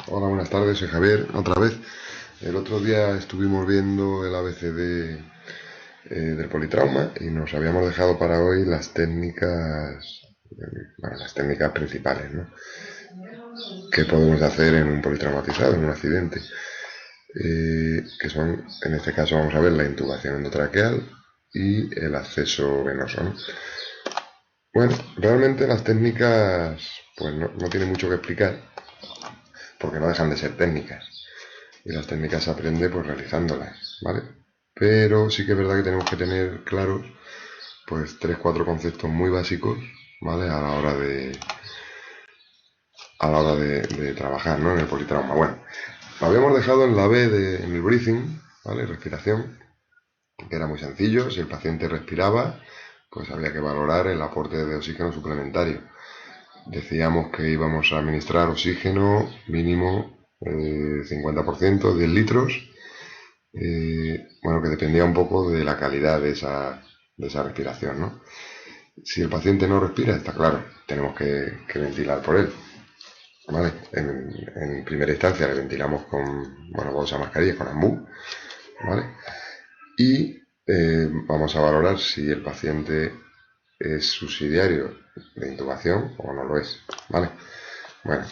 Hola, buenas tardes, soy Javier, otra vez. El otro día estuvimos viendo el ABCD del politrauma y nos habíamos dejado para hoy las técnicas, bueno, las técnicas principales, ¿no? Que podemos hacer en un politraumatizado, en un accidente. Que son, en este caso vamos a ver la intubación endotraqueal y el acceso venoso, ¿no? Bueno, realmente las técnicas, pues no tiene mucho que explicar, porque no dejan de ser técnicas. Y las técnicas se aprende pues realizándolas, ¿vale? Pero sí que es verdad que tenemos que tener claros pues 3 4 conceptos muy básicos, ¿vale? A la hora de trabajar, ¿no? En el politrauma. Bueno, lo habíamos dejado en la en el breathing, ¿vale? Respiración, que era muy sencillo. Si el paciente respiraba, pues había que valorar el aporte de oxígeno suplementario. Decíamos que íbamos a administrar oxígeno mínimo 50%, 10 litros. Bueno, que dependía un poco de la calidad de esa respiración, ¿no? Si el paciente no respira, está claro, tenemos que ventilar por él, ¿vale? En primera instancia le ventilamos con, bueno, bolsa mascarilla, con ambú, ¿vale? Y vamos a valorar si el paciente es subsidiario de intubación o no lo es, ¿vale? Bueno,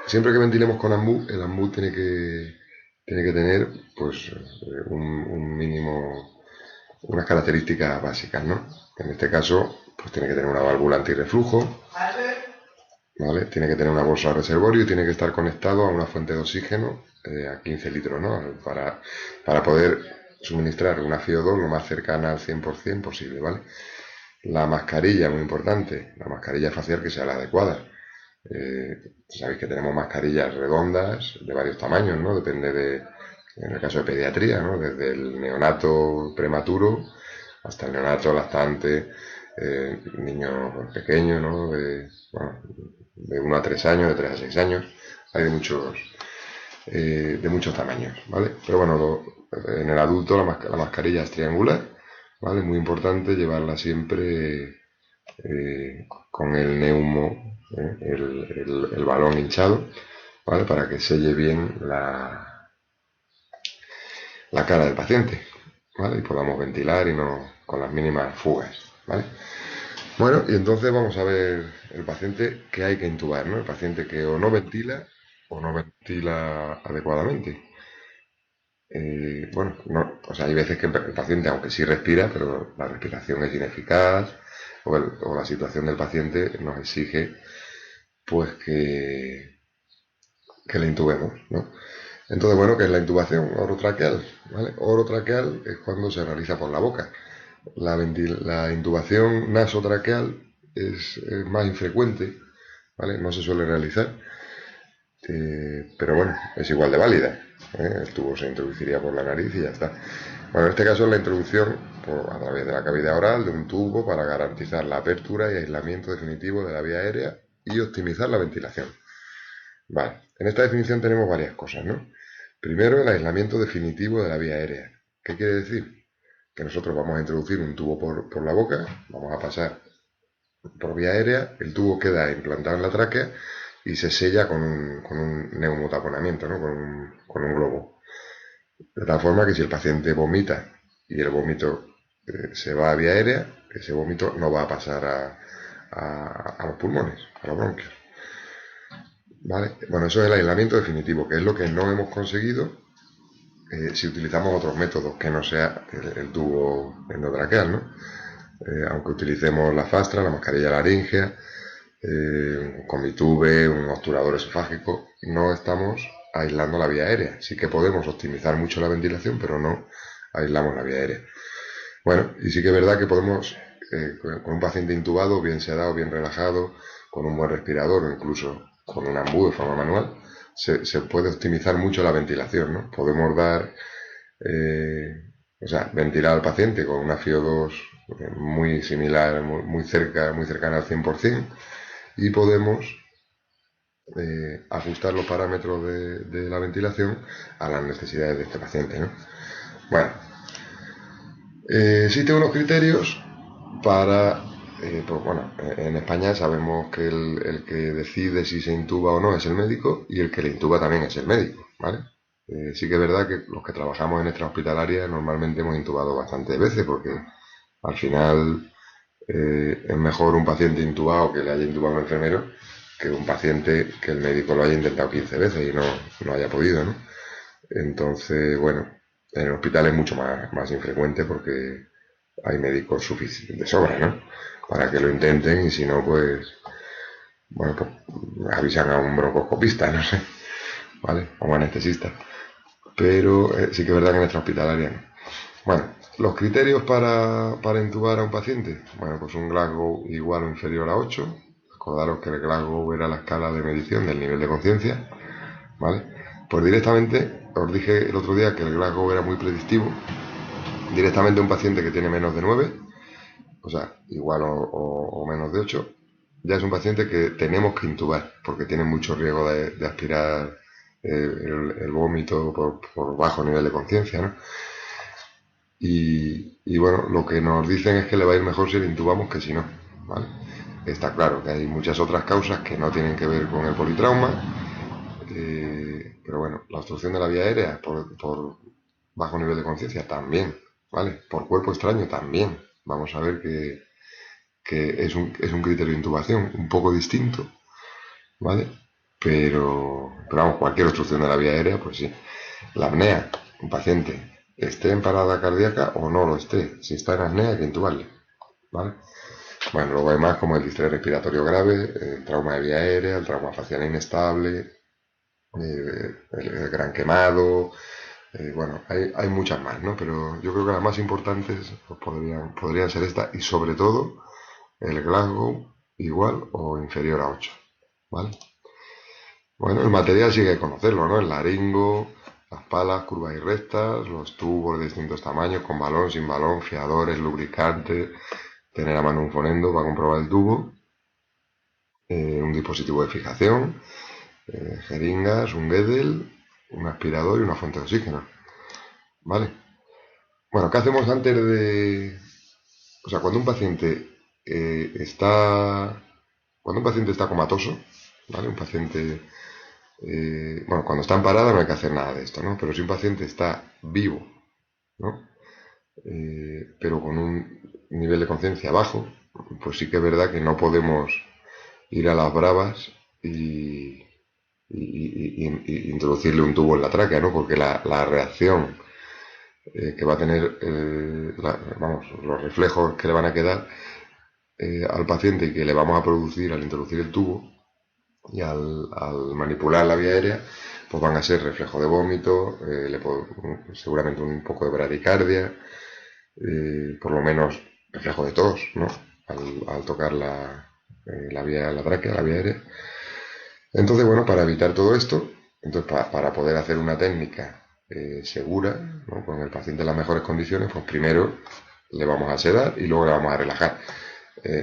siempre que ventilemos con ambú, el ambú tiene que tener, pues, un mínimo, unas características básicas, ¿no? En este caso, pues tiene que tener una válvula antirreflujo, ¿vale? Tiene que tener una bolsa de reservorio y tiene que estar conectado a una fuente de oxígeno a 15 litros, ¿no? Para poder suministrar una FiO2 lo más cercana al 100% posible, ¿vale? La mascarilla, muy importante, la mascarilla facial que sea la adecuada. Sabéis que tenemos mascarillas redondas de varios tamaños, ¿no? Depende en el caso de pediatría, ¿no? Desde el neonato prematuro hasta el neonato lactante, niños pequeños, ¿no? Bueno, de 1 a 3 años, de 3 a 6 años. Hay de muchos tamaños, ¿vale? Pero bueno, en el adulto la mascarilla es triangular, ¿vale? Muy importante llevarla siempre con el neumo, el balón hinchado, ¿vale? Para que selle bien la cara del paciente, ¿vale? Y podamos ventilar y no con las mínimas fugas, ¿vale? Bueno, y entonces vamos a ver el paciente que hay que intubar, ¿no? El paciente que o no ventila adecuadamente. Bueno, no, o sea, hay veces que el paciente, aunque sí respira, pero la respiración es ineficaz o la situación del paciente nos exige pues que le intubemos, ¿no? Entonces, bueno, ¿qué es la intubación orotraqueal? ¿Vale? Orotraqueal es cuando se realiza por la boca. La intubación nasotraqueal es más infrecuente, ¿vale? No se suele realizar, pero bueno, es igual de válida, ¿eh? El tubo se introduciría por la nariz y ya está. Bueno, en este caso es la introducción a través de la cavidad oral de un tubo para garantizar la apertura y aislamiento definitivo de la vía aérea y optimizar la ventilación. Vale, en esta definición tenemos varias cosas, ¿no? Primero, el aislamiento definitivo de la vía aérea. ¿Qué quiere decir? Que nosotros vamos a introducir un tubo por la boca, vamos a pasar por vía aérea, el tubo queda implantado en la tráquea y se sella con un neumotaponamiento, ¿no? Con un globo. De tal forma que si el paciente vomita y el vómito se va a vía aérea, ese vómito no va a pasar a los pulmones, a los bronquios. ¿Vale? Bueno, eso es el aislamiento definitivo, que es lo que no hemos conseguido si utilizamos otros métodos que no sea el tubo endotraqueal, ¿no? Aunque utilicemos la fastra, la mascarilla laríngea, un comitube, un obturador esofágico, no estamos aislando la vía aérea. Sí que podemos optimizar mucho la ventilación, pero no aislamos la vía aérea. Bueno, y sí que es verdad que podemos, con un paciente intubado, bien sedado, bien relajado, con un buen respirador o incluso con un ambú de forma manual, se puede optimizar mucho la ventilación, ¿no? Podemos dar, o sea, ventilar al paciente con una FiO2 muy similar, muy cercana al 100%, y podemos ajustar los parámetros de la ventilación a las necesidades de este paciente, ¿no? Bueno, existen unos criterios para Pues bueno, en España sabemos que el que decide si se intuba o no es el médico y el que le intuba también es el médico, ¿vale? Sí que es verdad que los que trabajamos en extrahospitalaria normalmente hemos intubado bastantes veces porque al final es mejor un paciente intubado que le haya intubado un enfermero que un paciente que el médico lo haya intentado 15 veces y no haya podido, ¿no? Entonces, bueno, en el hospital es mucho más infrecuente porque hay médicos suficientes de sobra, ¿no? Para que lo intenten y si no, pues, bueno, pues avisan a un broncoscopista, no sé, ¿vale? O un anestesista. Pero sí que es verdad que en nuestra hospitalaria no. Bueno, los criterios para intubar a un paciente. Bueno, pues un Glasgow igual o inferior a 8. Acordaros que el Glasgow era la escala de medición del nivel de conciencia, ¿vale? Pues directamente, os dije el otro día que el Glasgow era muy predictivo. Directamente un paciente que tiene menos de 9, o sea, igual o menos de 8, ya es un paciente que tenemos que intubar, porque tiene mucho riesgo de aspirar el vómito por bajo nivel de conciencia, ¿no? Y bueno, lo que nos dicen es que le va a ir mejor si le intubamos que si no, ¿vale? Está claro que hay muchas otras causas que no tienen que ver con el politrauma, pero bueno, la obstrucción de la vía aérea por bajo nivel de conciencia también, ¿vale? Por cuerpo extraño también. Vamos a ver que es un criterio de intubación un poco distinto, ¿vale? Pero vamos, cualquier obstrucción de la vía aérea, pues sí. La apnea, un paciente esté en parada cardíaca o no lo esté. Si está en apnea hay que intubarle, ¿vale? Bueno, luego hay más como el distrés respiratorio grave, el trauma de vía aérea, el trauma facial inestable, el gran quemado, bueno, hay muchas más, ¿no? Pero yo creo que las más importantes pues, podrían ser estas y sobre todo el Glasgow igual o inferior a 8, ¿vale? Bueno, el material sí que hay que conocerlo, ¿no? El laringo, las palas, curvas y rectas, los tubos de distintos tamaños, con balón, sin balón, fiadores, lubricantes, tener a mano un fonendo para comprobar el tubo, un dispositivo de fijación, jeringas, un Guedel, un aspirador y una fuente de oxígeno, ¿vale? Bueno, ¿qué hacemos antes de...? O sea, cuando un paciente está comatoso, ¿vale? Un paciente... bueno, cuando está en parada no hay que hacer nada de esto, ¿no? Pero si un paciente está vivo, ¿no? Pero con un nivel de conciencia bajo, pues sí que es verdad que no podemos ir a las bravas y introducirle un tubo en la tráquea, ¿no? Porque la reacción que va a tener, vamos, los reflejos que le van a quedar al paciente y que le vamos a producir al introducir el tubo y al manipular la vía aérea, pues van a ser reflejo de vómito, seguramente un poco de bradicardia, por lo menos reflejo de tos, ¿no? Al tocar la tráquea, la vía aérea. Entonces, bueno, para evitar todo esto, entonces para poder hacer una técnica segura, ¿no? Con el paciente en las mejores condiciones, pues primero le vamos a sedar y luego le vamos a relajar.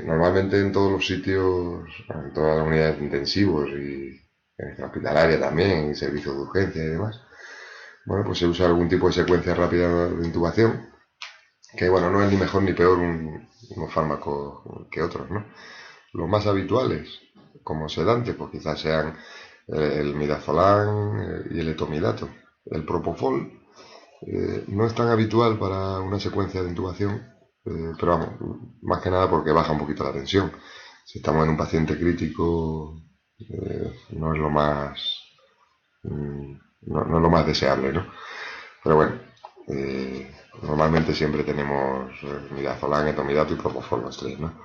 Normalmente en todos los sitios, en todas las unidades de intensivos y en la hospitalaria también, y servicios de urgencia y demás, bueno, pues se usa algún tipo de secuencia rápida de intubación, que bueno, no es ni mejor ni peor unos fármacos que otros, ¿no? Los más habituales, como sedantes, pues quizás sean el midazolam y el etomidato. El propofol no es tan habitual para una secuencia de intubación, pero vamos, más que nada porque baja un poquito la tensión. Si estamos en un paciente crítico, no es lo más no es lo más deseable, ¿no? Pero bueno, normalmente siempre tenemos midazolam, etomidato y propofol los tres, ¿no?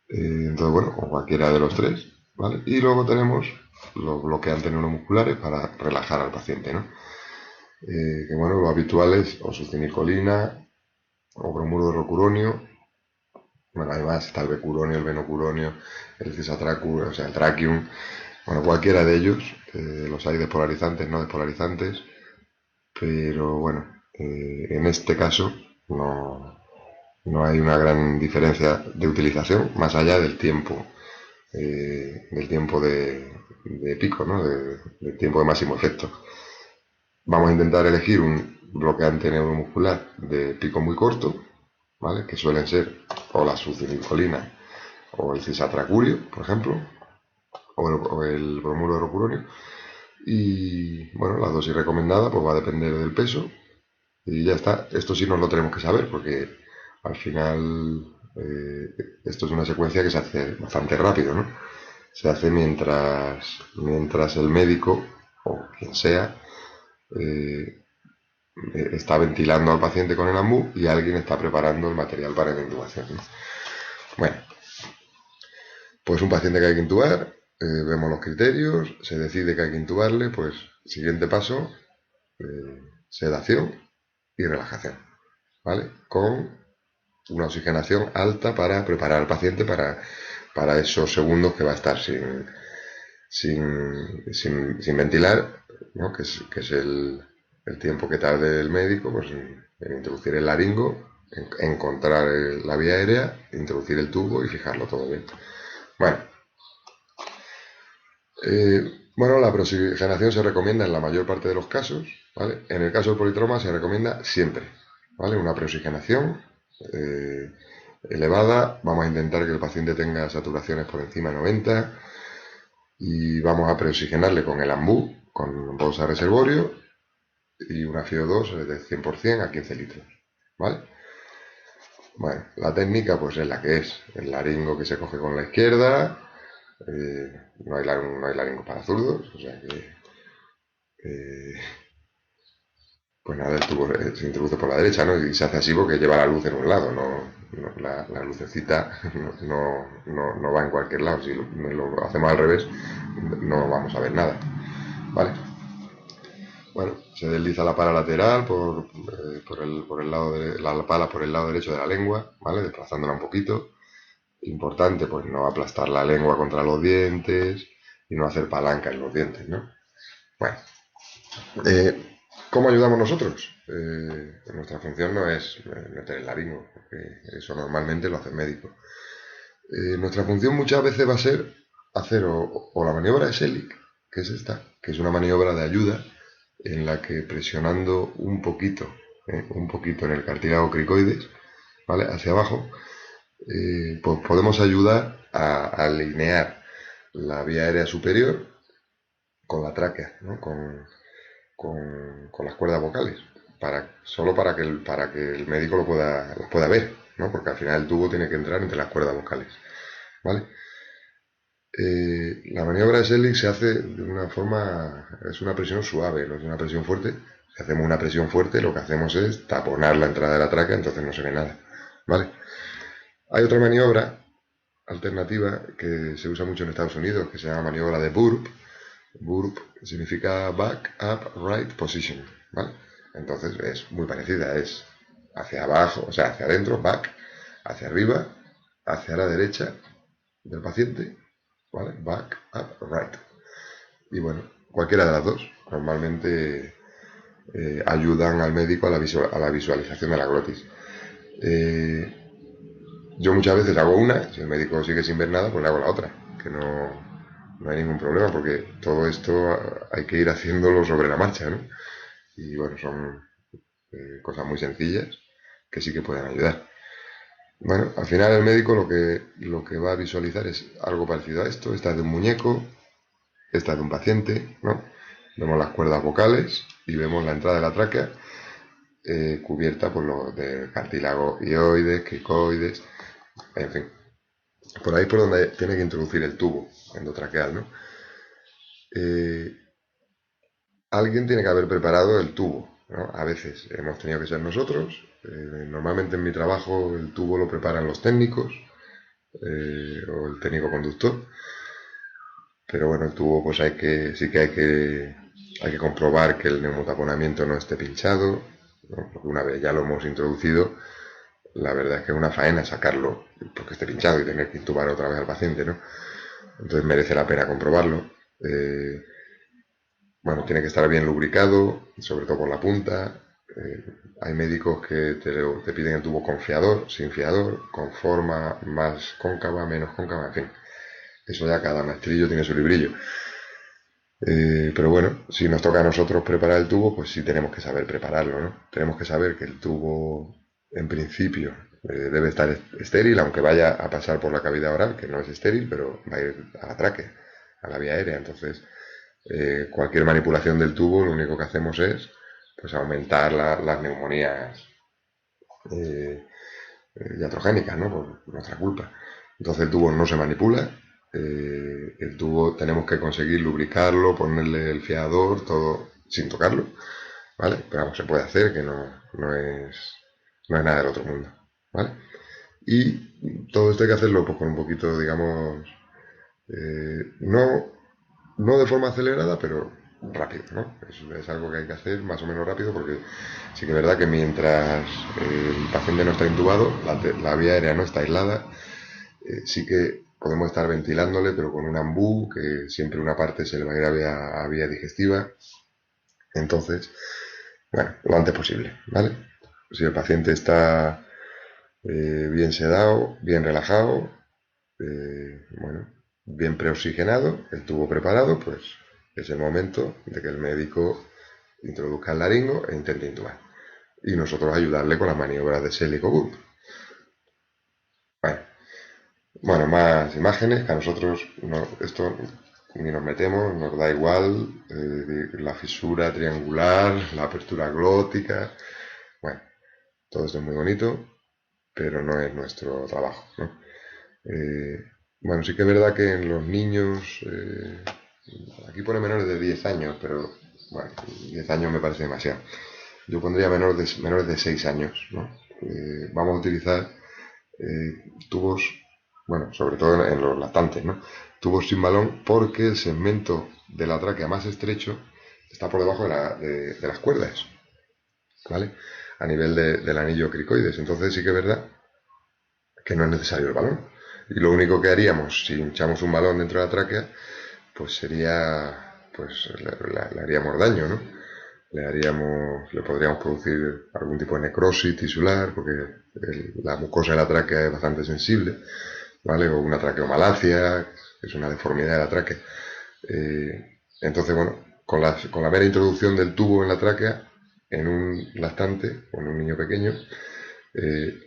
Entonces, bueno, o cualquiera de los tres, ¿vale? Y luego tenemos los bloqueantes neuromusculares para relajar al paciente, ¿no? Que bueno, lo habitual es o succinilcolina o bromuro de rocuronio. Bueno, además está el becuronio, el venocuronio, el cisatracum, o sea, el traquium. Bueno, cualquiera de ellos, los hay despolarizantes, no despolarizantes, pero bueno, en este caso no hay una gran diferencia de utilización más allá del tiempo de pico, ¿no? Del tiempo de máximo efecto. Vamos a intentar elegir un bloqueante neuromuscular de pico muy corto, ¿vale? Que suelen ser o la succinilcolina o el cisatracurio, por ejemplo, o el bromuro de rocuronio. Y bueno, la dosis recomendada pues va a depender del peso y ya está. Esto sí nos lo tenemos que saber porque al final esto es una secuencia que se hace bastante rápido, ¿no? Se hace mientras el médico o quien sea eh, está ventilando al paciente con el AMBU y alguien está preparando el material para la intubación, ¿no? Bueno, pues un paciente que hay que intubar, vemos los criterios, se decide que hay que intubarle, pues siguiente paso, sedación y relajación, ¿vale? Con una oxigenación alta para preparar al paciente para esos segundos que va a estar sin ventilar, ¿no? Que es el tiempo que tarde el médico pues, en introducir el laringo, en encontrar la vía aérea, introducir el tubo y fijarlo todo bien. Bueno, bueno, la preoxigenación se recomienda en la mayor parte de los casos, ¿vale? En el caso del politrauma se recomienda siempre, ¿vale? Una preoxigenación elevada, vamos a intentar que el paciente tenga saturaciones por encima de 90 y vamos a preoxigenarle con el AMBU, con bolsa reservorio y una FiO2 de 100% a 15 litros, ¿vale? Bueno, la técnica pues es la que es, el laringo que se coge con la izquierda, no hay laringo para zurdos, o sea que pues nada, el tubo se introduce por la derecha, ¿no? Y se hace así porque lleva la luz en un lado, la lucecita no va en cualquier lado. Si lo hacemos al revés, no vamos a ver nada, ¿vale? Bueno, se desliza la pala lateral por el lado de la pala por el lado derecho de la lengua, ¿vale? Desplazándola un poquito. Importante, pues no aplastar la lengua contra los dientes y no hacer palanca en los dientes, ¿no? Bueno, ¿cómo ayudamos nosotros? Nuestra función no es meter el laringo, porque eso normalmente lo hace el médico. Nuestra función muchas veces va a ser hacer o la maniobra de Selig, que es esta, que es una maniobra de ayuda en la que presionando un poquito en el cartílago cricoides, ¿vale? Hacia abajo, pues podemos ayudar a alinear la vía aérea superior con la tráquea, ¿no? Con las cuerdas vocales, solo para que el médico los pueda ver, ¿no? Porque al final el tubo tiene que entrar entre las cuerdas vocales, ¿vale? La maniobra de Selig se hace de una forma, es una presión suave, no es una presión fuerte. Si hacemos una presión fuerte, lo que hacemos es taponar la entrada de la tráquea, entonces no se ve nada, ¿vale? Hay otra maniobra alternativa que se usa mucho en Estados Unidos, que se llama maniobra de Burp. Burp significa Back Up Right Position, ¿vale? Entonces es muy parecida, es hacia abajo, o sea, hacia adentro, back, hacia arriba, hacia la derecha del paciente, ¿vale? Back Up Right. Y bueno, cualquiera de las dos normalmente ayudan al médico a la visualización de la glotis. Yo muchas veces hago una, si el médico sigue sin ver nada, pues le hago la otra, que no hay ningún problema, porque todo esto hay que ir haciéndolo sobre la marcha, ¿no? Y bueno, son cosas muy sencillas que sí que pueden ayudar. Bueno, al final el médico lo que va a visualizar es algo parecido a esto. Esta es de un muñeco, esta es de un paciente, ¿no? Vemos las cuerdas vocales y vemos la entrada de la tráquea cubierta por los de cartílago hioides, cricoides, en fin. Por ahí es por donde tiene que introducir el tubo endotraqueal, ¿no? Alguien tiene que haber preparado el tubo, ¿no? A veces hemos tenido que ser nosotros. Normalmente en mi trabajo el tubo lo preparan los técnicos o el técnico conductor. Pero bueno, el tubo pues sí que hay que comprobar que el neumotaponamiento no esté pinchado, ¿no? Porque una vez ya lo hemos introducido, la verdad es que es una faena sacarlo porque esté pinchado y tener que intubar otra vez al paciente, ¿no? Entonces merece la pena comprobarlo. Bueno, tiene que estar bien lubricado, sobre todo por la punta. Hay médicos que te piden el tubo con fiador, sin fiador, con forma más cóncava, menos cóncava, en fin. Eso ya cada maestrillo tiene su librillo. Pero bueno, si nos toca a nosotros preparar el tubo, pues sí tenemos que saber prepararlo, ¿no? Tenemos que saber que el tubo en principio, debe estar estéril, aunque vaya a pasar por la cavidad oral, que no es estéril, pero va a ir a la tráquea, a la vía aérea. Entonces, cualquier manipulación del tubo, lo único que hacemos es pues aumentar las neumonías eh, iatrogénicas, ¿no? Por nuestra culpa. Entonces el tubo no se manipula, el tubo tenemos que conseguir lubricarlo, ponerle el fiador, todo sin tocarlo, ¿vale? Pero vamos, se puede hacer, que no es nada del otro mundo, ¿vale? Y todo esto hay que hacerlo pues, con un poquito, digamos, no de forma acelerada, pero rápido, ¿no? Es algo que hay que hacer más o menos rápido porque sí que es verdad que mientras el paciente no está intubado, la vía aérea no está aislada, sí que podemos estar ventilándole, pero con un ambú, que siempre una parte se le va a ir a vía digestiva. Entonces, bueno, lo antes posible, ¿vale? Si el paciente está bien sedado, bien relajado, bueno, bien preoxigenado, el tubo preparado, pues es el momento de que el médico introduzca el laringo e intente intubar. Y nosotros ayudarle con las maniobras de Shelley Coburn. Bueno, bueno, más imágenes que a nosotros esto ni nos metemos, nos da igual, la fisura triangular, la apertura glótica, bueno, todo esto es muy bonito, pero no es nuestro trabajo, ¿no? Bueno, sí que es verdad que en los niños, aquí pone menores de 10 años, pero bueno, 10 años me parece demasiado. Yo pondría menores de 6 años, ¿no? Vamos a utilizar tubos, bueno, sobre todo en los lactantes, ¿no? Tubos sin balón porque el segmento de la tráquea más estrecho está por debajo de las cuerdas, ¿vale? A nivel del anillo cricoides. Entonces sí que es verdad que no es necesario el balón. Y lo único que haríamos si hinchamos un balón dentro de la tráquea, pues sería, pues le haríamos daño, ¿no? Le podríamos producir algún tipo de necrosis tisular, porque la mucosa de la tráquea es bastante sensible, ¿vale? O una traqueomalacia, que es una deformidad de la tráquea. Entonces, bueno, con la mera introducción del tubo en la tráquea, en un lactante o en un niño pequeño,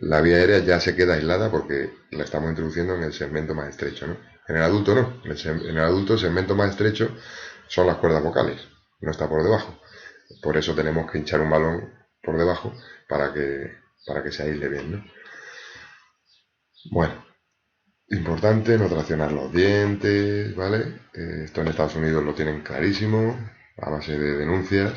la vía aérea ya se queda aislada porque la estamos introduciendo en el segmento más estrecho, ¿no? En el adulto no, en el adulto el segmento más estrecho son las cuerdas vocales, no está por debajo. Por eso tenemos que hinchar un balón por debajo para que se aísle bien, ¿no? Bueno, importante no traccionar los dientes, ¿vale? Esto en Estados Unidos lo tienen clarísimo, a base de denuncias.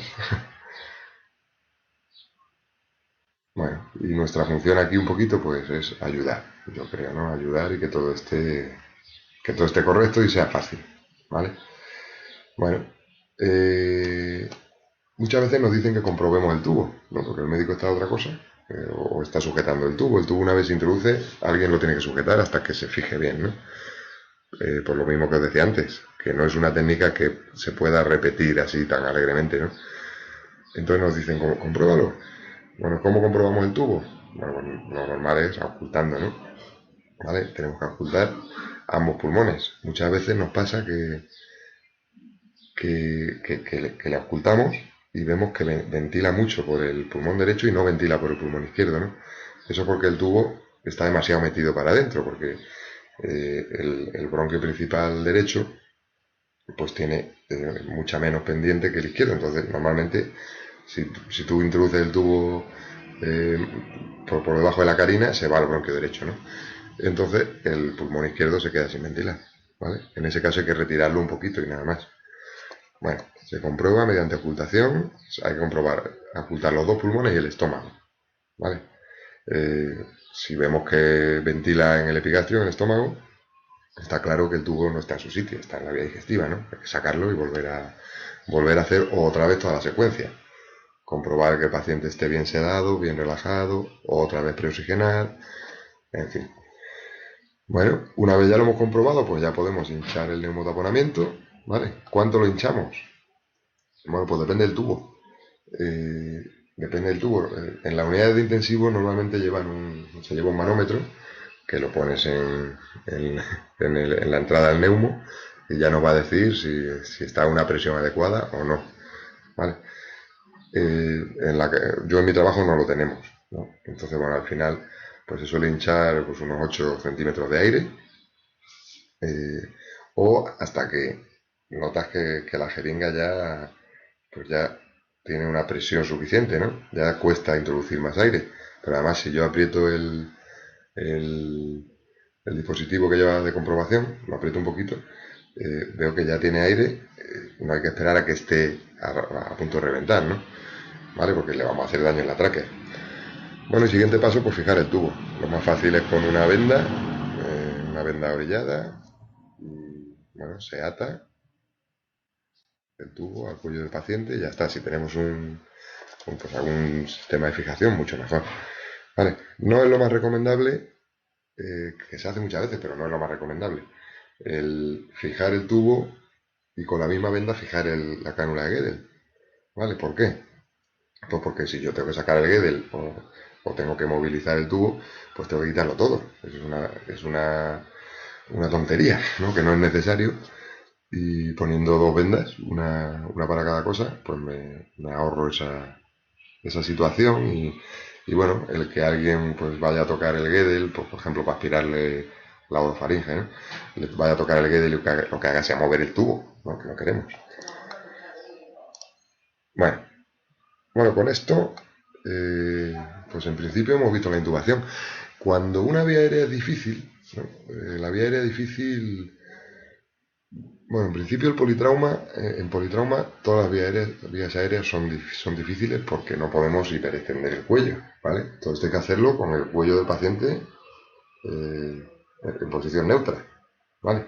Bueno, y nuestra función aquí un poquito pues es ayudar, yo creo, ¿no? Ayudar y que todo esté correcto y sea fácil, ¿vale? Bueno, muchas veces nos dicen que comprobemos el tubo, ¿no? Porque el médico está a otra cosa, o está sujetando el tubo. El tubo una vez se introduce, alguien lo tiene que sujetar hasta que se fije bien, ¿no? Por lo mismo que os decía antes, que no es una técnica que se pueda repetir así tan alegremente, ¿no? Entonces nos dicen, compruébalo. Bueno, ¿cómo comprobamos el tubo? Bueno, pues lo normal es ocultando, ¿no? ¿Vale? Tenemos que ocultar ambos pulmones. Muchas veces nos pasa que le ocultamos y vemos que ventila mucho por el pulmón derecho y no ventila por el pulmón izquierdo, ¿no? Eso porque el tubo está demasiado metido para adentro, porque el bronquio principal derecho pues tiene mucha menos pendiente que el izquierdo. Entonces, normalmente, si tú introduces el tubo eh, por debajo de la carina, se va al bronquio derecho, ¿no? Entonces, el pulmón izquierdo se queda sin ventilar, ¿vale? En ese caso hay que retirarlo un poquito y nada más. Bueno, se comprueba mediante ocultación, hay que comprobar, ocultar los dos pulmones y el estómago, ¿vale? Si vemos que ventila en el epigastrio, en el estómago, está claro que el tubo no está en su sitio, está en la vía digestiva, ¿no? Hay que sacarlo y volver a hacer otra vez toda la secuencia. Comprobar que el paciente esté bien sedado, bien relajado, otra vez preoxigenar, en fin. Bueno, una vez ya lo hemos comprobado, pues ya podemos hinchar el neumotaponamiento, ¿vale? ¿Cuánto lo hinchamos? Bueno, pues depende del tubo. Eh, depende del tubo. En la unidad de intensivo normalmente se lleva un manómetro que lo pones en la entrada del neumo y ya nos va a decir si está a una presión adecuada o no. ¿Vale? Yo en mi trabajo no lo tenemos. ¿no? Entonces, bueno, al final, pues se suele hinchar pues, unos 8 centímetros de aire, eh, o hasta que notas que la jeringa ya, pues ya tiene una presión suficiente, ¿no? Ya cuesta introducir más aire. Pero además, si yo aprieto el, el dispositivo que lleva de comprobación, lo aprieto un poquito, veo que ya tiene aire, no hay que esperar a que esté a punto de reventar, ¿no? ¿Vale? Porque le vamos a hacer daño en la tráquea. Bueno, el siguiente paso, pues fijar el tubo. Lo más fácil es con una venda orillada, y bueno, se ata el tubo al cuello del paciente y ya está. Si tenemos pues algún sistema de fijación, mucho mejor. Vale, no es lo más recomendable, que se hace muchas veces, pero no es lo más recomendable. El fijar el tubo y con la misma venda fijar la cánula de Guedel. ¿Vale? ¿Por qué? Pues porque si yo tengo que sacar el Guedel o tengo que movilizar el tubo, pues tengo que quitarlo todo. Es una tontería, ¿no? Que no es necesario. Y poniendo dos vendas, una para cada cosa, pues me ahorro esa situación y bueno, el que alguien pues vaya a tocar el Guedel, pues, por ejemplo, para aspirarle la orofaringe, ¿no? Le vaya a tocar el Guedel y lo que haga sea mover el tubo, ¿no? Que no queremos. Bueno, bueno, con esto, eh, pues en principio hemos visto la intubación. Cuando una vía aérea es difícil, ¿no? La vía aérea difícil, bueno, en principio en politrauma todas vías aéreas son difíciles porque no podemos hiperextender el cuello, ¿vale? Entonces hay que hacerlo con el cuello del paciente en posición neutra, ¿vale?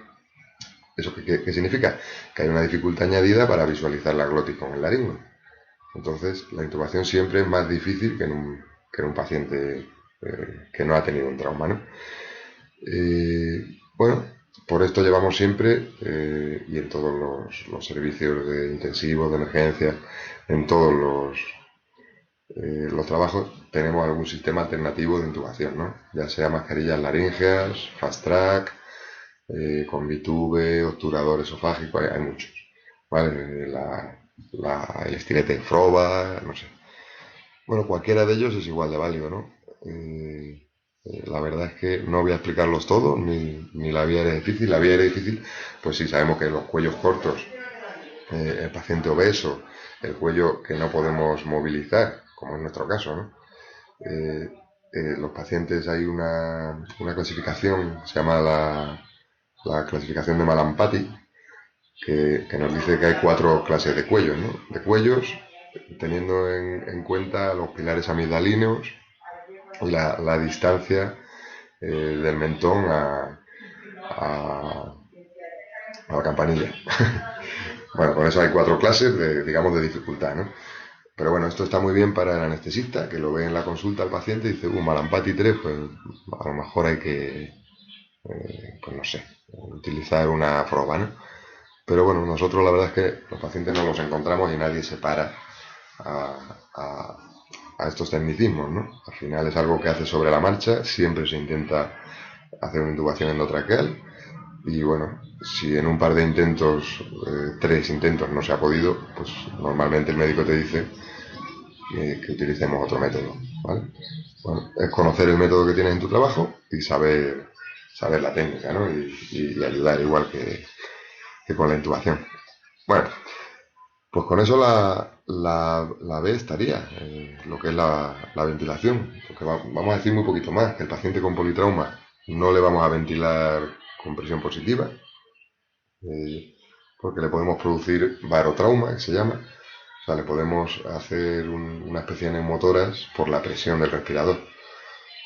¿Eso qué significa? Que hay una dificultad añadida para visualizar la glotis con el laringo. Entonces, la intubación siempre es más difícil que en un paciente que no ha tenido un trauma, ¿no? Bueno, por esto llevamos siempre, y en todos los servicios de intensivos, de emergencias, en todos los trabajos, tenemos algún sistema alternativo de intubación, ¿no? Ya sea mascarillas laríngeas, fast track, con bitube, obturador esofágico, hay muchos, ¿vale? El estilete en Froba, no sé. Bueno, cualquiera de ellos es igual de válido, ¿no? La verdad es que no voy a explicarlos todos, ni la vía era difícil. La vía era difícil, pues sí, sabemos que los cuellos cortos, el paciente obeso, el cuello que no podemos movilizar, como en nuestro caso, ¿no? Eh, los pacientes hay una clasificación, se llama la clasificación de Malampati, que nos dice que hay 4 clases de cuellos, ¿no? De cuellos, teniendo en cuenta los pilares amigdalinos y la distancia del mentón a la campanilla. Bueno, con eso hay 4 clases, digamos, de dificultad, ¿no? Pero bueno, esto está muy bien para el anestesista, que lo ve en la consulta al paciente y dice, Malampati 3, pues a lo mejor hay que, pues no sé, utilizar una proba, ¿no? Pero bueno, nosotros la verdad es que los pacientes no los encontramos y nadie se para a, a, a estos tecnicismos, ¿no? Al final es algo que hace sobre la marcha, siempre se intenta hacer una intubación endotraqueal y bueno, si en un par de intentos, 3 intentos no se ha podido, pues normalmente el médico te dice que utilicemos otro método, ¿vale? Bueno, es conocer el método que tienes en tu trabajo y saber la técnica, ¿no? Y ayudar igual que con la intubación. Bueno, pues con eso la B estaría, lo que es la ventilación, porque vamos a decir muy poquito más, que el paciente con politrauma no le vamos a ventilar con presión positiva, eh, porque le podemos producir barotrauma, que se llama, o sea, le podemos hacer una especie de neumotoras por la presión del respirador.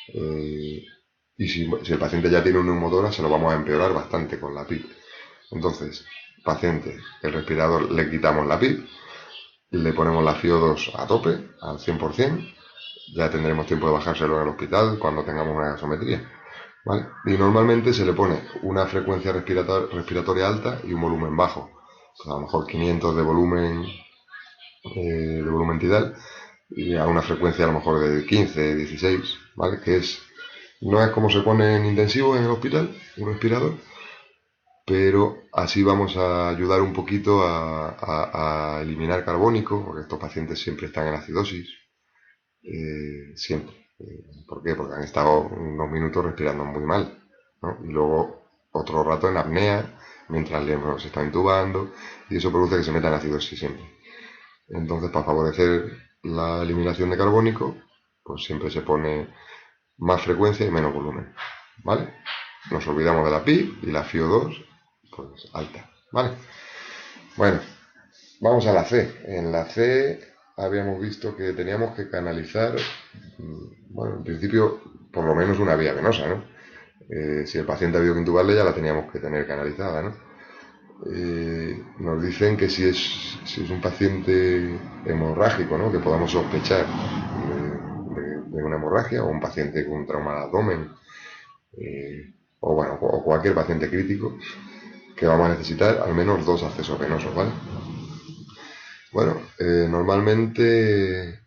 Y si el paciente ya tiene un neumotora, se lo vamos a empeorar bastante con la PIP. Entonces, paciente, el respirador le quitamos la PIP, le ponemos la FiO2 a tope, al 100%, ya tendremos tiempo de bajárselo en el hospital cuando tengamos una gasometría, ¿vale? Y normalmente se le pone una frecuencia respiratoria alta y un volumen bajo, pues a lo mejor 500 de volumen tidal y a una frecuencia a lo mejor de 15, 16, ¿vale? No es como se pone en intensivo en el hospital, un respirador, pero así vamos a ayudar un poquito a eliminar carbónico, porque estos pacientes siempre están en acidosis, siempre. ¿Por qué? Porque han estado unos minutos respirando muy mal, ¿no? Y luego otro rato en apnea, mientras se está intubando, y eso produce que se metan ácido siempre. Entonces, para favorecer la eliminación de carbónico, pues siempre se pone más frecuencia y menos volumen, ¿vale? Nos olvidamos de la PIB y la FiO2, pues alta, ¿vale? Bueno, vamos a la C. En la C habíamos visto que teníamos que canalizar, bueno, en principio, por lo menos una vía venosa, ¿no? Si el paciente ha habido que intubarle, ya la teníamos que tener canalizada, ¿no? Nos dicen que si es un paciente hemorrágico, ¿no? Que podamos sospechar de una hemorragia, o un paciente con un trauma de abdomen, o bueno, o cualquier paciente crítico, que vamos a necesitar al menos 2 accesos venosos, ¿vale? Bueno, normalmente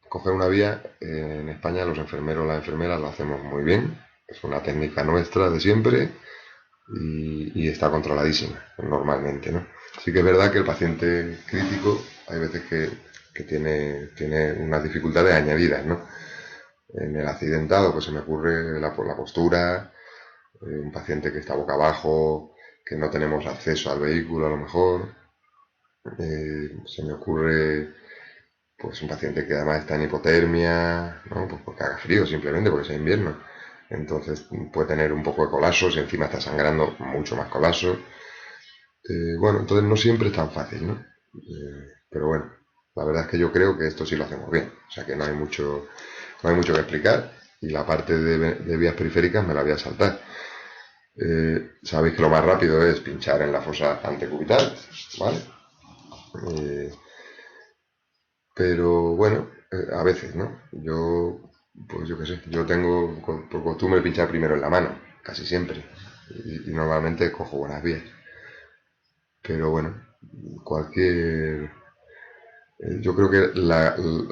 coger una vía, en España los enfermeros, las enfermeras lo hacemos muy bien, es una técnica nuestra de siempre y está controladísima, normalmente, ¿no? Sí que es verdad que el paciente crítico hay veces que tiene unas dificultades añadidas, ¿no? En el accidentado, pues se me ocurre la postura, un paciente que está boca abajo, que no tenemos acceso al vehículo a lo mejor, se me ocurre pues un paciente que además está en hipotermia, ¿no? Pues porque haga frío simplemente, porque sea invierno. Entonces puede tener un poco de colapso, si encima está sangrando, mucho más colapso. Bueno, entonces no siempre es tan fácil, ¿no? Pero bueno, la verdad es que yo creo que esto sí lo hacemos bien. O sea que no hay mucho que explicar. Y la parte de vías periféricas me la voy a saltar. Sabéis que lo más rápido es pinchar en la fosa antecubital, ¿vale? Eh, pero bueno, a veces, ¿no? Pues yo qué sé, yo tengo por costumbre pinchar primero en la mano, casi siempre. Y normalmente cojo buenas vías. Pero bueno, cualquier... yo creo que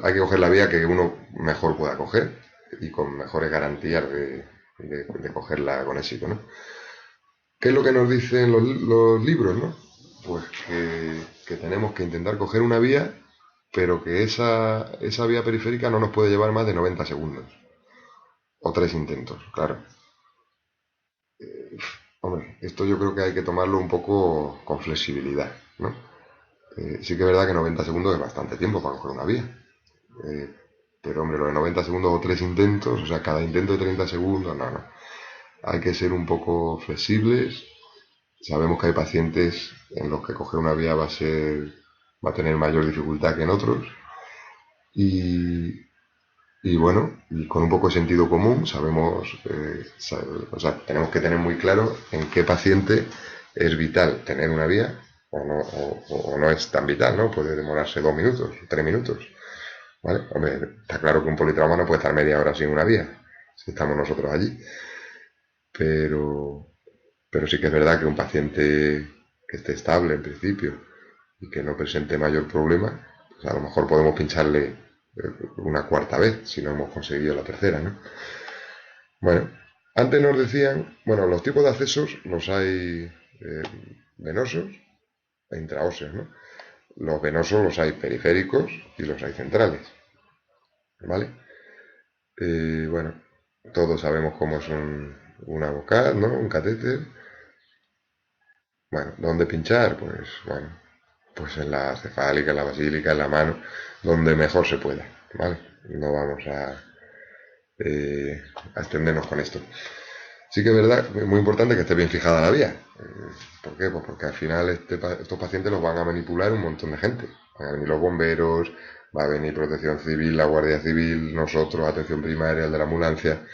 hay que coger la vía que uno mejor pueda coger y con mejores garantías de cogerla con éxito, ¿no? ¿Qué es lo que nos dicen los libros, no? Pues que tenemos que intentar coger una vía, pero que esa vía periférica no nos puede llevar más de 90 segundos. O 3 intentos, claro. Hombre, esto yo creo que hay que tomarlo un poco con flexibilidad, ¿no? Sí que es verdad que 90 segundos es bastante tiempo para coger una vía. Eh, pero hombre, lo de 90 segundos o 3 intentos, o sea, cada intento de 30 segundos, no, no. Hay que ser un poco flexibles. Sabemos que hay pacientes en los que coger una vía va a tener mayor dificultad que en otros. Y, y bueno, y con un poco de sentido común sabemos, o sea, tenemos que tener muy claro en qué paciente es vital tener una vía o no es tan vital, ¿no? Puede demorarse 2 minutos, 3 minutos, ¿vale? Hombre, está claro que un politrauma no puede estar media hora sin una vía, si estamos nosotros allí, pero, pero sí que es verdad que un paciente que esté estable en principio y que no presente mayor problema, pues a lo mejor podemos pincharle una cuarta vez si no hemos conseguido la tercera, ¿no? Bueno, antes nos decían, bueno, los tipos de accesos los hay venosos e intraóseos, ¿no? Los venosos los hay periféricos y los hay centrales, ¿vale? Bueno, todos sabemos cómo es una bocal, ¿no? Un catéter. Bueno, ¿dónde pinchar? Pues bueno, pues en la cefálica, en la basílica, en la mano, donde mejor se pueda, ¿vale? No vamos a extendernos con esto. Sí que es verdad, es muy importante que esté bien fijada la vía. ¿Por qué? Pues porque al final estos pacientes los van a manipular un montón de gente. Van a venir los bomberos, va a venir Protección Civil, la Guardia Civil, nosotros, Atención Primaria, el de la ambulancia.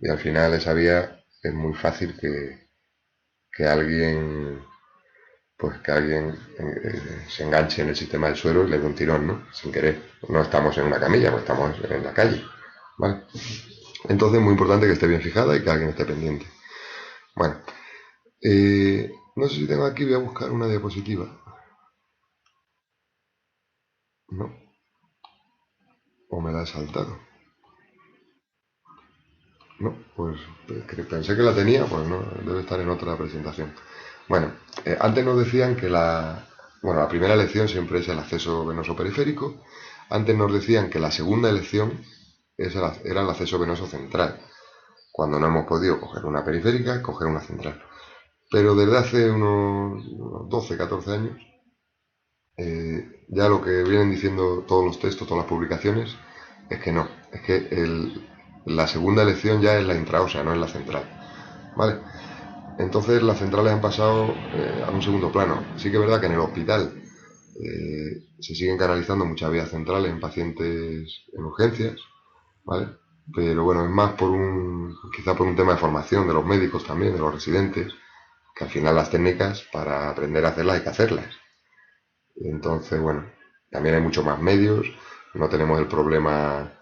Y al final esa vía es muy fácil que alguien se enganche en el sistema del suelo y le dé un tirón, ¿no? Sin querer. No estamos en una camilla, pues estamos en la calle, ¿vale? Entonces es muy importante que esté bien fijada y que alguien esté pendiente. Bueno, no sé si tengo aquí, voy a buscar una diapositiva. No, o me la he saltado. No, pues pensé que la tenía, pues no, debe estar en otra presentación. Bueno, antes nos decían que la primera elección siempre es el acceso venoso periférico. Antes nos decían que la segunda elección era el acceso venoso central. Cuando no hemos podido coger una periférica, coger una central. Pero desde hace unos 12, 14 años, ya lo que vienen diciendo todos los textos, todas las publicaciones, es que no, es que la segunda elección ya es la intraósea, no es la central. ¿Vale? Entonces las centrales han pasado a un segundo plano. Sí que es verdad que en el hospital se siguen canalizando muchas vías centrales en pacientes en urgencias, ¿vale? Pero bueno, es más quizá por un tema de formación de los médicos también, de los residentes, que al final las técnicas para aprender a hacerlas hay que hacerlas. Entonces, bueno, también hay muchos más medios, no tenemos el problema,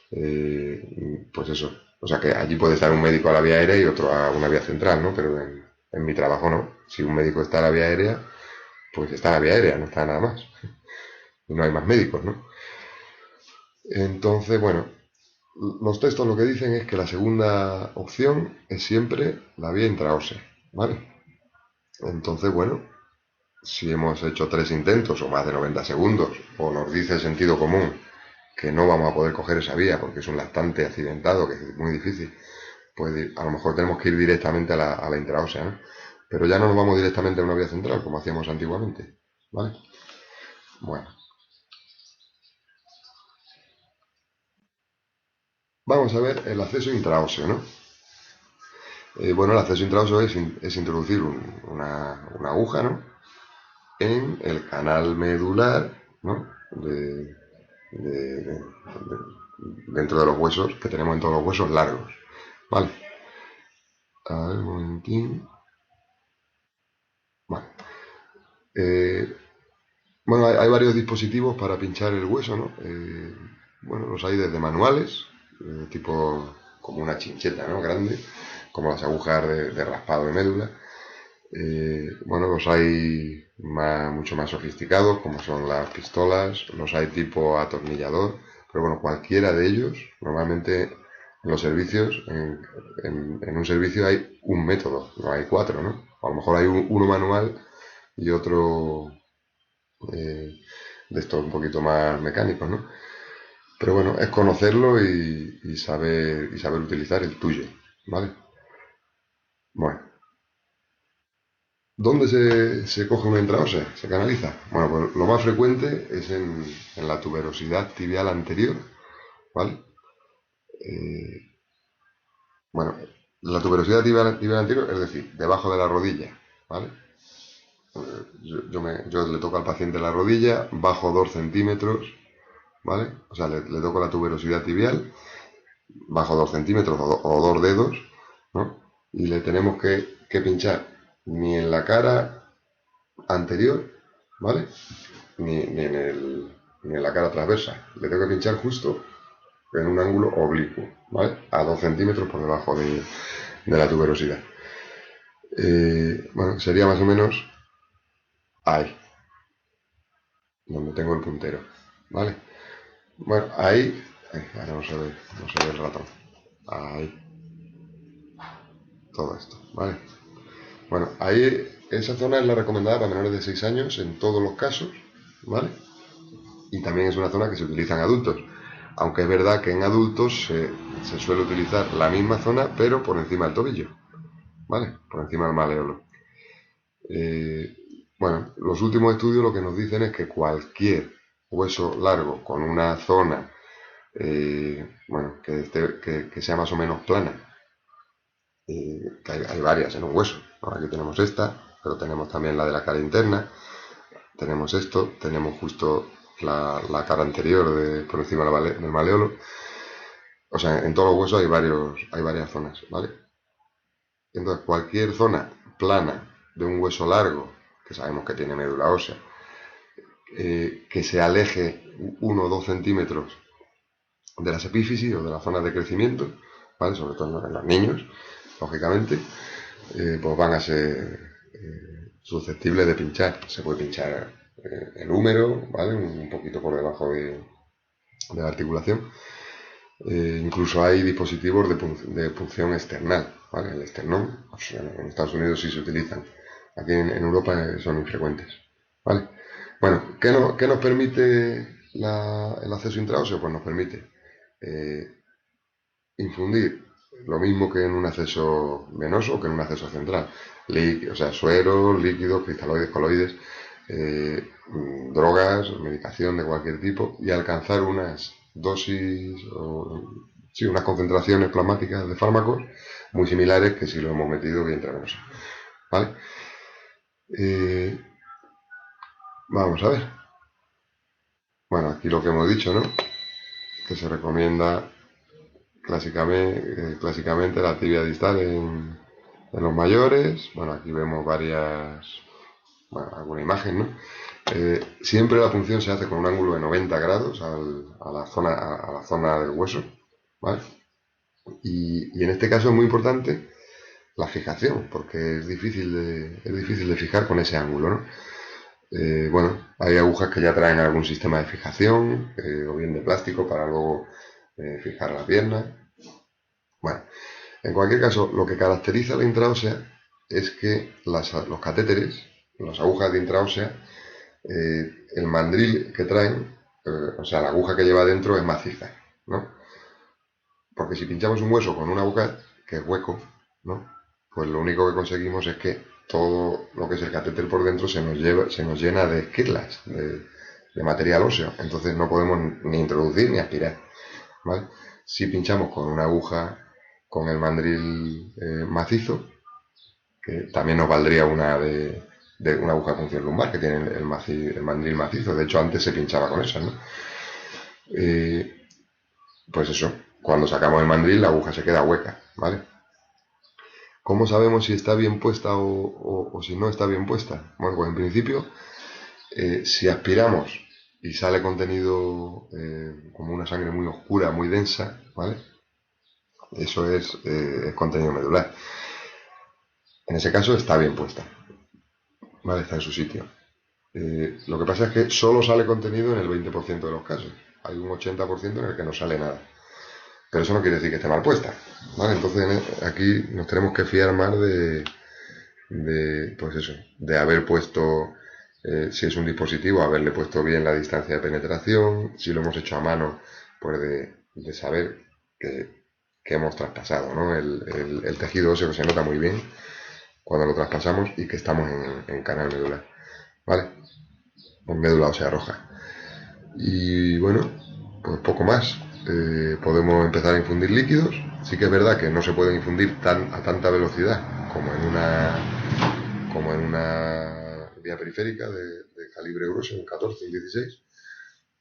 pues eso, o sea que allí puede estar un médico a la vía aérea y otro a una vía central, ¿no? Pero en mi trabajo no. Si un médico está a la vía aérea, pues está a la vía aérea, no está nada más. Y no hay más médicos, ¿no? Entonces, bueno, los textos lo que dicen es que la segunda opción es siempre la vía intraósea, ¿vale? Entonces, bueno, si hemos hecho 3 intentos o más de 90 segundos, o nos dice el sentido común que no vamos a poder coger esa vía porque es un lactante accidentado, que es muy difícil, pues a lo mejor tenemos que ir directamente a la intraósea, ¿no? Pero ya no nos vamos directamente a una vía central, como hacíamos antiguamente, ¿vale? Bueno, vamos a ver el acceso intraóseo, ¿no? Bueno, el acceso intraóseo es introducir una aguja, ¿no? En el canal medular, ¿no? De- de- dentro de los huesos que tenemos en todos los huesos largos. Vale. A ver, un momentín. Vale. Eh, bueno, hay varios dispositivos para pinchar el hueso, ¿no? Bueno, los hay desde manuales, tipo como una chincheta, ¿no? Grande, como las agujas de raspado de médula. Bueno, los hay mucho más sofisticados, como son las pistolas, los hay tipo atornillador, pero bueno, cualquiera de ellos, normalmente en los servicios, en un servicio hay un método, no hay cuatro, ¿no? A lo mejor hay uno manual y otro de estos un poquito más mecánicos, ¿no? Pero bueno, es conocerlo y saber utilizar el tuyo, ¿vale? Bueno, ¿dónde se coge una intraósea? ¿Se canaliza? Bueno, pues lo más frecuente es en la tuberosidad tibial anterior, ¿vale? Bueno, la tuberosidad tibial anterior, es decir, debajo de la rodilla, ¿vale? Yo le toco al paciente la rodilla, bajo 2 centímetros, ¿vale? O sea, le toco la tuberosidad tibial, bajo 2 centímetros o 2 dedos, ¿no? Y le tenemos que pinchar ni en la cara anterior, ¿vale? Ni en la cara transversa. Le tengo que pinchar justo en un ángulo oblicuo, ¿vale? A 2 centímetros por debajo de la tuberosidad. Bueno, sería más o menos ahí, donde tengo el puntero, ¿vale? Bueno, ahora no se ve el ratón. Ahí, todo esto, ¿vale? Bueno, ahí esa zona es la recomendada para menores de 6 años en todos los casos, ¿vale? Y también es una zona que se utiliza en adultos. Aunque es verdad que en adultos se suele utilizar la misma zona, pero por encima del tobillo, ¿vale? Por encima del maleolo. Eh, bueno, los últimos estudios lo que nos dicen es que cualquier hueso largo con una zona, bueno, que sea más o menos plana, que hay varias en un hueso. Ahora aquí tenemos esta, pero tenemos también la de la cara interna, tenemos esto, tenemos justo la cara anterior por encima del maleolo. O sea, en todos los huesos hay varias zonas, ¿vale? Entonces, cualquier zona plana de un hueso largo, que sabemos que tiene médula ósea, que se aleje 1 o 2 centímetros de las epífisis o de las zonas de crecimiento, ¿vale? Sobre todo en los niños, lógicamente, pues van a ser susceptibles de pinchar. Se puede pinchar el húmero, ¿vale? Un poquito por debajo de la articulación. Incluso hay dispositivos de punción external, ¿vale? El esternón, pues, en Estados Unidos sí se utilizan. Aquí en Europa son infrecuentes, ¿vale? Bueno, ¿qué nos permite el acceso intraóseo? Pues nos permite, Eh, Infundir lo mismo que en un acceso venoso que en un acceso central. O sea, sueros, líquidos, cristaloides, coloides, drogas, medicación de cualquier tipo y alcanzar unas dosis sí, unas concentraciones plasmáticas de fármacos muy similares que si lo hemos metido vía intravenosa. ¿Vale? Eh, Vamos a ver. Bueno, aquí lo que hemos dicho, ¿no? Que se recomienda clásicamente la tibia distal en los mayores. Bueno, aquí vemos bueno, alguna imagen, ¿no? Siempre la punción se hace con un ángulo de 90 grados a la zona del hueso, ¿vale? Y en este caso es muy importante la fijación, porque es difícil de fijar con ese ángulo, ¿no? Bueno, hay agujas que ya traen algún sistema de fijación, o bien de plástico para luego fijar la pierna. Bueno, en cualquier caso, lo que caracteriza la intraósea es que los catéteres, las agujas de intraósea, el mandril que traen, o sea, la aguja que lleva dentro es maciza, ¿no? Porque si pinchamos un hueso con una aguja que es hueco, ¿no? Pues lo único que conseguimos es que todo lo que es el catéter por dentro se nos llena de esquirlas, de material óseo. Entonces no podemos ni introducir ni aspirar, ¿vale? Si pinchamos con una aguja con el mandril macizo, que también nos valdría de una aguja de punción lumbar que tiene el mandril macizo. De hecho, antes se pinchaba con esas, ¿no? Eh, pues eso, cuando sacamos el mandril la aguja se queda hueca, ¿vale? ¿Cómo sabemos si está bien puesta o si no está bien puesta? Bueno, pues en principio, si aspiramos y sale contenido como una sangre muy oscura, muy densa, ¿vale? Eso es contenido medular. En ese caso está bien puesta, ¿vale? Está en su sitio. Lo que pasa es que solo sale contenido en el 20% de los casos. Hay un 80% en el que no sale nada. Pero eso no quiere decir que esté mal puesta, ¿vale? Entonces aquí nos tenemos que fiar más pues eso, de haber puesto, si es un dispositivo, haberle puesto bien la distancia de penetración, si lo hemos hecho a mano, pues de saber que hemos traspasado, ¿no? El tejido óseo que se nota muy bien cuando lo traspasamos y que estamos en canal medular, ¿vale? En médula ósea roja. Y bueno, pues poco más. Podemos empezar a infundir líquidos. Sí que es verdad que no se pueden infundir a tanta velocidad como en una vía periférica de calibre grueso, un 14, un 16.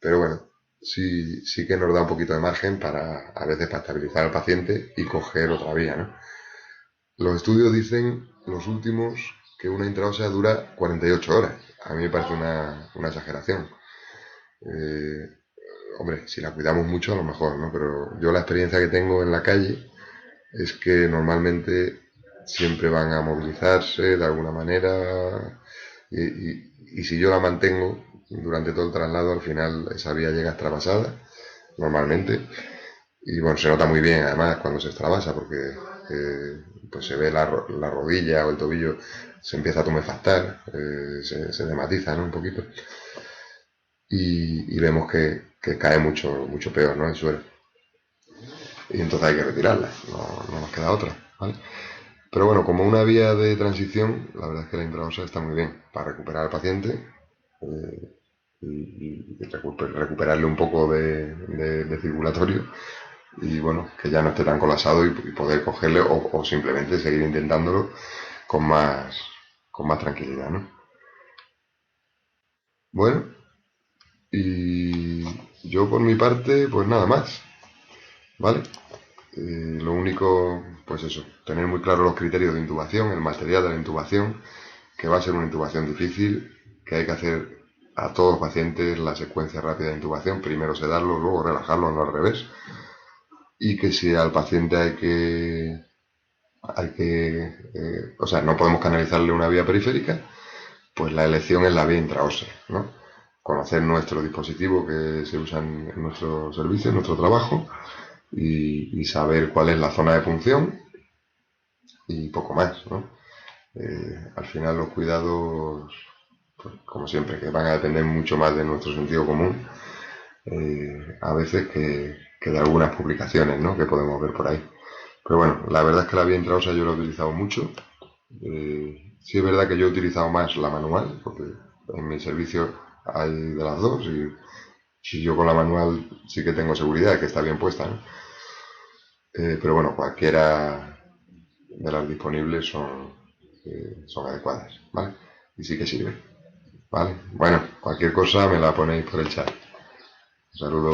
Pero bueno, sí que nos da un poquito de margen a veces para estabilizar al paciente y coger otra vía, ¿no? Los estudios dicen, los últimos, que una intraósea dura 48 horas. A mí me parece una exageración. Eh, Hombre, si la cuidamos mucho a lo mejor, ¿no? Pero yo la experiencia que tengo en la calle es que normalmente siempre van a movilizarse de alguna manera y si yo la mantengo durante todo el traslado, al final esa vía llega extravasada, normalmente, y bueno, se nota muy bien además cuando se extravasa porque pues se ve la rodilla o el tobillo se empieza a tumefactar, se dematiza, ¿no? Un poquito y vemos que cae mucho peor, ¿no? El suelo. Y entonces hay que retirarla, no nos queda otra, ¿vale? Pero bueno, como una vía de transición, la verdad es que la intraósea está muy bien para recuperar al paciente y recuperarle un poco de circulatorio y bueno, que ya no esté tan colapsado y poder cogerle o simplemente seguir intentándolo con más, con más tranquilidad, ¿no? Bueno, y yo por mi parte, pues nada más, ¿vale? Lo único, pues eso, tener muy claro los criterios de intubación, el material de la intubación, que va a ser una intubación difícil, que hay que hacer a todos los pacientes la secuencia rápida de intubación, primero sedarlo, luego relajarlo, no al revés, y que si al paciente o sea, no podemos canalizarle una vía periférica, pues la elección es la vía intraósea, ¿no? Conocer nuestro dispositivo que se usa en nuestro servicio, en nuestro trabajo, y saber cuál es la zona de punción y poco más, ¿no? Al final los cuidados, pues, como siempre, que van a depender mucho más de nuestro sentido común, a veces que que de algunas publicaciones, ¿no? Que podemos ver por ahí. Pero bueno, la verdad es que la vía intraosa yo la he utilizado mucho. Sí es verdad que yo he utilizado más la manual, porque en mi servicio hay de las dos y yo con la manual sí que tengo seguridad de que está bien puesta, ¿no? Pero bueno, cualquiera de las disponibles son adecuadas, ¿vale? Y sí que sirve, ¿vale? Bueno, cualquier cosa me la ponéis por el chat. Un saludo.